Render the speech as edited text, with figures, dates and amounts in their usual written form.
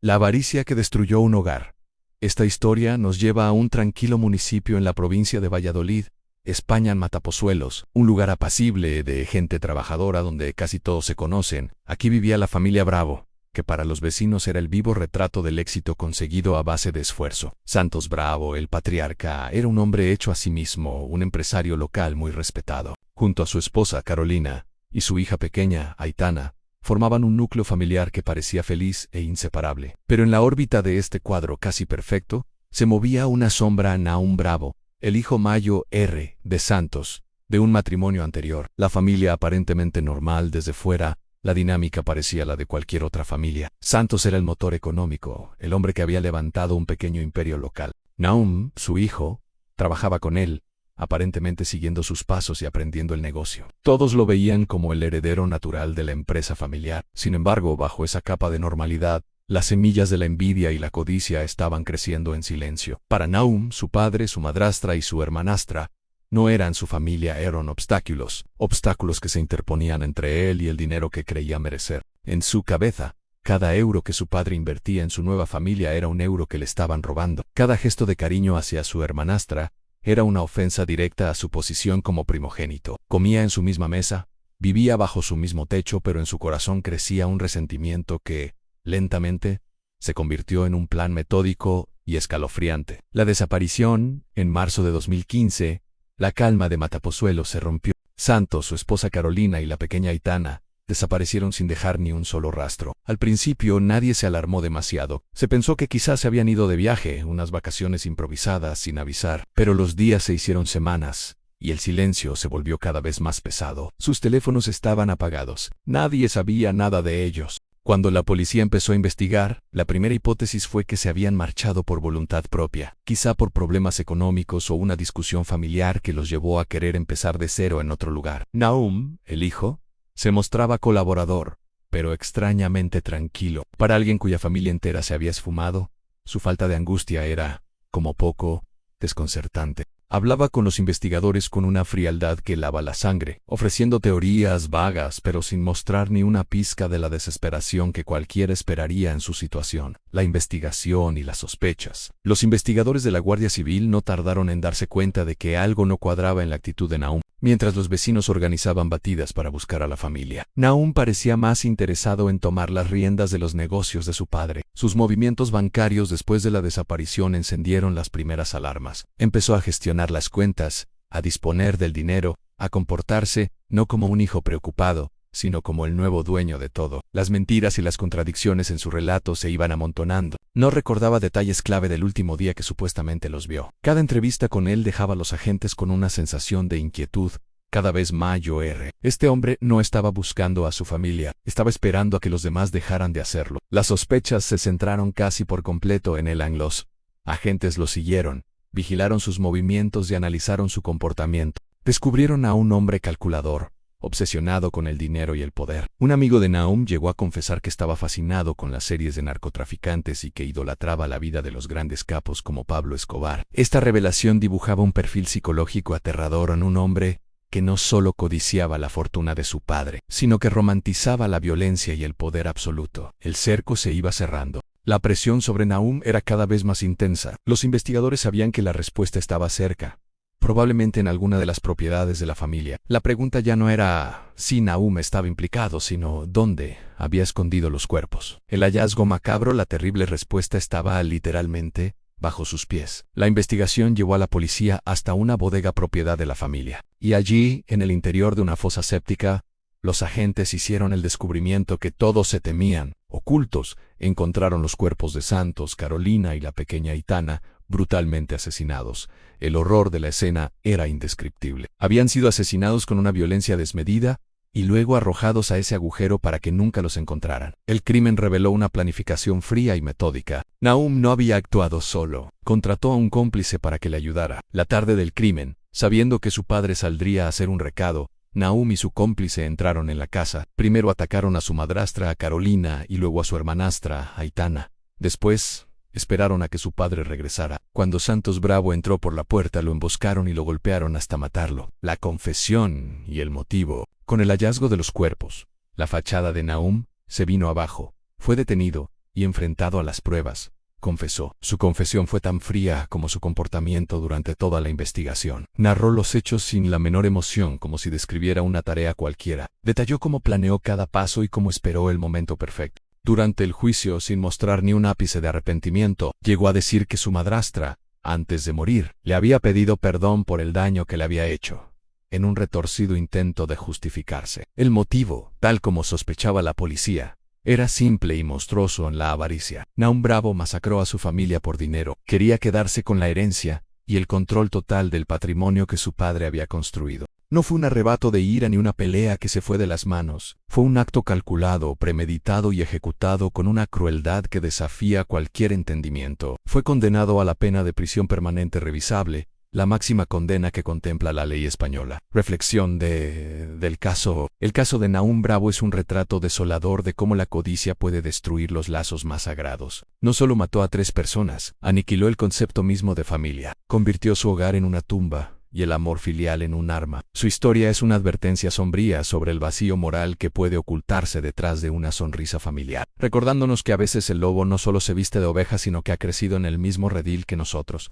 La avaricia que destruyó un hogar. Esta historia nos lleva a un tranquilo municipio en la provincia de Valladolid, España, en Matapozuelos, un lugar apacible de gente trabajadora donde casi todos se conocen. Aquí vivía la familia Bravo, que para los vecinos era el vivo retrato del éxito conseguido a base de esfuerzo. Santos Bravo, el patriarca, era un hombre hecho a sí mismo, un empresario local muy respetado. Junto a su esposa Carolina y su hija pequeña, Aitana, formaban un núcleo familiar que parecía feliz e inseparable. Pero en la órbita de este cuadro casi perfecto, se movía una sombra. Nahum Bravo, el hijo Mayo R. de Santos, de un matrimonio anterior. La familia aparentemente normal desde fuera, la dinámica parecía la de cualquier otra familia. Santos era el motor económico, el hombre que había levantado un pequeño imperio local. Nahum, su hijo, trabajaba con él, aparentemente siguiendo sus pasos y aprendiendo el negocio. Todos lo veían como el heredero natural de la empresa familiar. Sin embargo, bajo esa capa de normalidad, las semillas de la envidia y la codicia estaban creciendo en silencio. Para Nahum, su padre, su madrastra y su hermanastra no eran su familia, eran obstáculos que se interponían entre él y el dinero que creía merecer. En su cabeza, cada euro que su padre invertía en su nueva familia era un euro que le estaban robando. Cada gesto de cariño hacia su hermanastra era una ofensa directa a su posición como primogénito. Comía en su misma mesa, vivía bajo su mismo techo, pero en su corazón crecía un resentimiento que, lentamente, se convirtió en un plan metódico y escalofriante. La desaparición, en marzo de 2015, la calma de Matapozuelos se rompió. Santos, su esposa Carolina y la pequeña Aitana desaparecieron sin dejar ni un solo rastro. Al principio nadie se alarmó demasiado. Se pensó que quizás se habían ido de viaje, unas vacaciones improvisadas sin avisar. Pero los días se hicieron semanas, y el silencio se volvió cada vez más pesado. Sus teléfonos estaban apagados. Nadie sabía nada de ellos. Cuando la policía empezó a investigar, la primera hipótesis fue que se habían marchado por voluntad propia, quizá por problemas económicos o una discusión familiar que los llevó a querer empezar de cero en otro lugar. Nahum, el hijo, se mostraba colaborador, pero extrañamente tranquilo. Para alguien cuya familia entera se había esfumado, su falta de angustia era, como poco, desconcertante. Hablaba con los investigadores con una frialdad que helaba la sangre, ofreciendo teorías vagas pero sin mostrar ni una pizca de la desesperación que cualquiera esperaría en su situación. La investigación y las sospechas. Los investigadores de la Guardia Civil no tardaron en darse cuenta de que algo no cuadraba en la actitud de Nahum, mientras los vecinos organizaban batidas para buscar a la familia. Nahum parecía más interesado en tomar las riendas de los negocios de su padre. Sus movimientos bancarios después de la desaparición encendieron las primeras alarmas. Empezó a gestionar las cuentas, a disponer del dinero, a comportarse, no como un hijo preocupado, sino como el nuevo dueño de todo. Las mentiras y las contradicciones en su relato se iban amontonando. No recordaba detalles clave del último día que supuestamente los vio. Cada entrevista con él dejaba a los agentes con una sensación de inquietud. Cada vez Mayo R. Este hombre no estaba buscando a su familia, estaba esperando a que los demás dejaran de hacerlo. Las sospechas se centraron casi por completo en él. Los agentes lo siguieron, vigilaron sus movimientos y analizaron su comportamiento. Descubrieron a un hombre calculador, obsesionado con el dinero y el poder. Un amigo de Nahum llegó a confesar que estaba fascinado con las series de narcotraficantes y que idolatraba la vida de los grandes capos como Pablo Escobar. Esta revelación dibujaba un perfil psicológico aterrador en un hombre que no solo codiciaba la fortuna de su padre, sino que romantizaba la violencia y el poder absoluto. El cerco se iba cerrando. La presión sobre Nahum era cada vez más intensa. Los investigadores sabían que la respuesta estaba cerca, probablemente en alguna de las propiedades de la familia. La pregunta ya no era si Nahum estaba implicado, sino dónde había escondido los cuerpos. El hallazgo macabro, la terrible respuesta estaba literalmente bajo sus pies. La investigación llevó a la policía hasta una bodega propiedad de la familia. Y allí, en el interior de una fosa séptica, los agentes hicieron el descubrimiento que todos se temían. Ocultos, encontraron los cuerpos de Santos, Carolina y la pequeña Aitana, brutalmente asesinados. El horror de la escena era indescriptible. Habían sido asesinados con una violencia desmedida y luego arrojados a ese agujero para que nunca los encontraran. El crimen reveló una planificación fría y metódica. Nahum no había actuado solo. Contrató a un cómplice para que le ayudara. La tarde del crimen, sabiendo que su padre saldría a hacer un recado, Nahum y su cómplice entraron en la casa. Primero atacaron a su madrastra, a Carolina, y luego a su hermanastra, Aitana. Después esperaron a que su padre regresara. Cuando Santos Bravo entró por la puerta, lo emboscaron y lo golpearon hasta matarlo. La confesión y el motivo. Con el hallazgo de los cuerpos, la fachada de Nahum se vino abajo. Fue detenido y enfrentado a las pruebas, confesó. Su confesión fue tan fría como su comportamiento durante toda la investigación. Narró los hechos sin la menor emoción, como si describiera una tarea cualquiera. Detalló cómo planeó cada paso y cómo esperó el momento perfecto. Durante el juicio, sin mostrar ni un ápice de arrepentimiento, llegó a decir que su madrastra, antes de morir, le había pedido perdón por el daño que le había hecho, en un retorcido intento de justificarse. El motivo, tal como sospechaba la policía, era simple y monstruoso en la avaricia. Naum Bravo masacró a su familia por dinero. Quería quedarse con la herencia y el control total del patrimonio que su padre había construido. No fue un arrebato de ira ni una pelea que se fue de las manos. Fue un acto calculado, premeditado y ejecutado con una crueldad que desafía cualquier entendimiento. Fue condenado a la pena de prisión permanente revisable, la máxima condena que contempla la ley española. Reflexión del caso. El caso de Naum Bravo es un retrato desolador de cómo la codicia puede destruir los lazos más sagrados. No solo mató a 3 personas, aniquiló el concepto mismo de familia, convirtió su hogar en una tumba y el amor filial en un arma. Su historia es una advertencia sombría sobre el vacío moral que puede ocultarse detrás de una sonrisa familiar, recordándonos que a veces el lobo no solo se viste de oveja, sino que ha crecido en el mismo redil que nosotros.